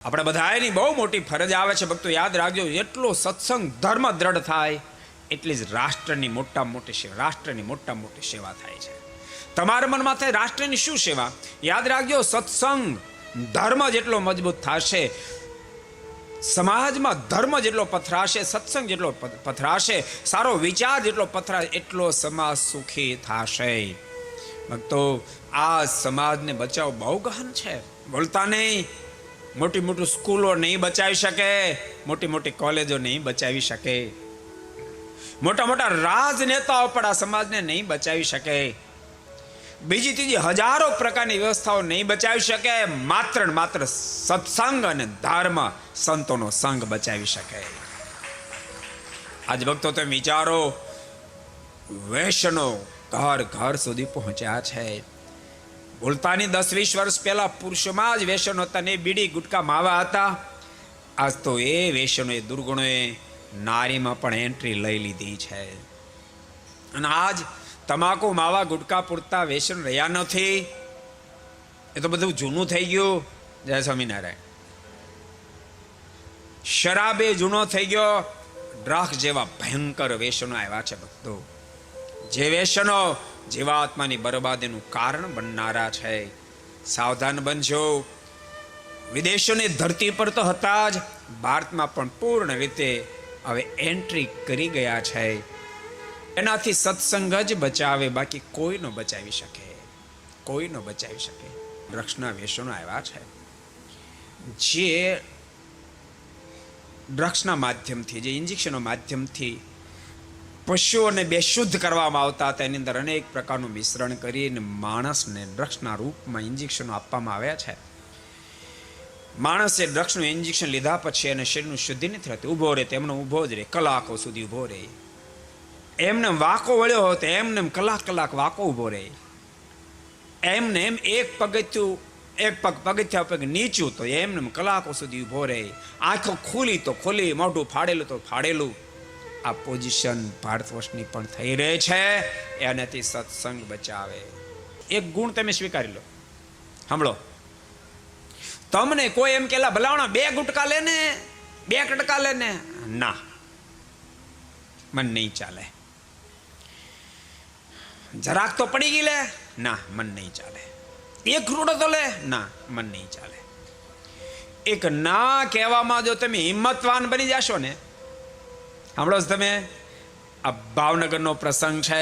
આપણે બધાની બહુ મોટી ફરજ આવે છે ભક્તો, યાદ રાખજો, એટલો સત્સંગ ધર્મ દ્રઢ થાય એટલી જ રાષ્ટ્રની મોટા મોટી સેવા થાય છે. તમારા મનમાં થાય રાષ્ટ્રની શું સેવા? યાદ રાખજો, સત્સંગ ધર્મ જેટલો મજબૂત થશે, સમાજમાં ધર્મ જેટલો પથરાશે, સત્સંગ જેટલો પથરાશે, સારો વિચાર જેટલો પથરાશે, એટલો સમાજ સુખી થશે. ભક્તો, આ સમાજને બચાવ બહુ ગહન છે. બોલતા નહીં. મોટી સ્કૂલો નહીં બચાવી શકે, મોટી કોલેજો નહીં બચાવી શકે, મોટા રાજનેતાઓ પણ આ સમાજને નહીં બચાવી શકે, બીજી ત્રીજી હજારો પ્રકારની વ્યવસ્થાઓ નહીં બચાવી શકે. માત્ર સત્સંગ અને ધર્મ, સંતોનો સંગ બચાવી શકે. આજ ભક્તો તમે વિચારો, વૈષ્ણો ઘર સુધી પહોંચ્યા છે. બોલતાની 10-20 વર્ષ પહેલા પુરુષોમાં જ વેસનો હતા ને બીડી ગુટકા માવા હતા. આજ તો એ વેસનો, એ દુર્ગુણોએ નારીમાં પણ એન્ટ્રી લઈ લીધી છે. અને આજ તમાકુ માવા ગુટકા પૂરતા વેસન રહ્યા નથી. એ તો બધું જૂનું થઈ ગયું. જય સ્વામિનારાયણ. શરાબે જૂનો થઈ ગયો. ડ્રગ્સ જેવા ભયંકર વેસનો આવ્યા છે ભક્તો, જે વેસનો જીવાત્માની બરબાદીનું કારણ બનનારા છે. સાવધાન બનજો. વિદેશોની ધરતી પર તો હતા જ, ભારતમાં પણ પૂર્ણ રીતે હવે એન્ટ્રી કરી ગયા છે. એનાથી સત્સંગ જ બચાવે, બાકી કોઈ ન બચાવી શકે. ડ્રગ્સના વ્યસનો આવ્યા છે, જે ડ્રગ્સના માધ્યમથી, જે ઇન્જેક્શનો માધ્યમથી પશુઓને બેશુદ્ધ કરવામાં આવતા હતા, એની અંદર અનેક પ્રકારનું મિશ્રણ કરીને માણસને ડ્રગ્સના રૂપમાં ઇન્જેક્શનો આપવામાં આવ્યા છે. માણસે ડ્રગ્સનું ઇન્જેક્શન લીધા પછી એને શરીરનું શુદ્ધિ નથી થતી. ઊભો રહે તેમને ઊભો જ રહે, કલાકો સુધી ઊભો રહે. એમને વાંકો વળ્યો હોય તો એમને કલાક વાંકો ઊભો રહે. એમને એમ એક પગ પગથિયા પગ નીચું તો એમને કલાકો સુધી ઊભો રહે. આંખો ખુલી તો ખુલી, મોઢું ફાડેલું તો ફાડેલું. આ પોઝિશન ભારત વર્ષની પણ થઈ રહી છે. એનાથી સત્સંગ બચાવે. એક ગુણ તમે સ્વીકારી લો. સાંભળો, તમને કોઈ એમ કેલા ભલાવણા 2 ગુટકા લે ને, 2 કટકા લે ને, ના, મન નહીં ચાલે. જરાક તો પડી ગઈ લે, ના, મન નહીં ચાલે. 1 રૂડો તો લે, ના, મન નહીં ચાલે. એક ના કહેવામાં જો તમે હિંમતવાન બની જશો ને, સાંભળો તમે, આ ભાવનગરનો પ્રસંગ છે.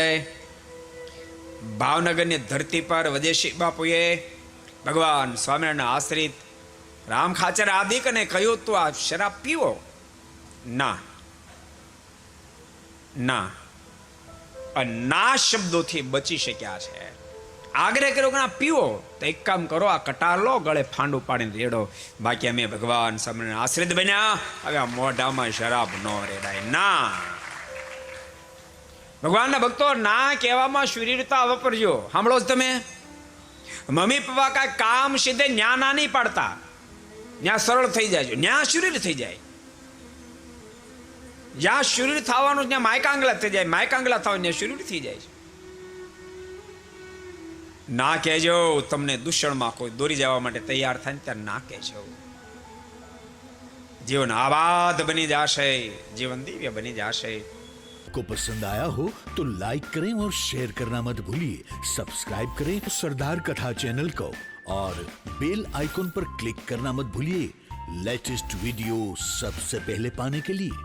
ભાવનગરની ધરતી પર વદેશી બાપુએ ભગવાન સ્વામિનારાયણના આશ્રિત રામ ખાચર આદિકને કહ્યું તું આ શરાબ પીવો. ના શબ્દોથી બચી શક્યા છે. આગ્રહ કર્યો કે ના પીવો, તો એક કામ કરો, આ કટાર લો, ગળે ફાંડું પાડીને રેડો. બાકી અમે ભગવાન સ્વામિનારાયણ આશ્રિત બન્યા, હવે આ મોઢામાં શરાબ ન રેડાય. ના, ભગવાનના ભક્તો, ના કહેવામાં શૂરવીરતા વાપરજો. સાંભળો તમે, મમ્મી પપ્પા કાંઈ કામ સીધે ન્યા ના નહીં પાડતા, ન્યા સરળ થઈ જાય, ન્યા શૂરવીર થઈ જાય. જ્યાં શૂરવીર થવાનું ત્યાં માયકાંગલા થઈ જાય, માયકાંગલા થવાનું ત્યાં શૂરવીર થઈ જાય છે. ના કહેજો. તમને દૂષણમાં કોઈ દોરી જવા માટે તૈયાર થાય ને ત્યારે ના કહેજો. જીવન આબાદ બની જશે, જીવન દિવ્ય બની જશે. को पसंद आया हो तो लाइक करें और शेयर करना मत भूलिए. सब्सक्राइब करें सरदार कथा चैनल को और बेल आइकॉन पर क्लिक करना मत भूलिए लेटेस्ट वीडियो सबसे पहले पाने के लिए.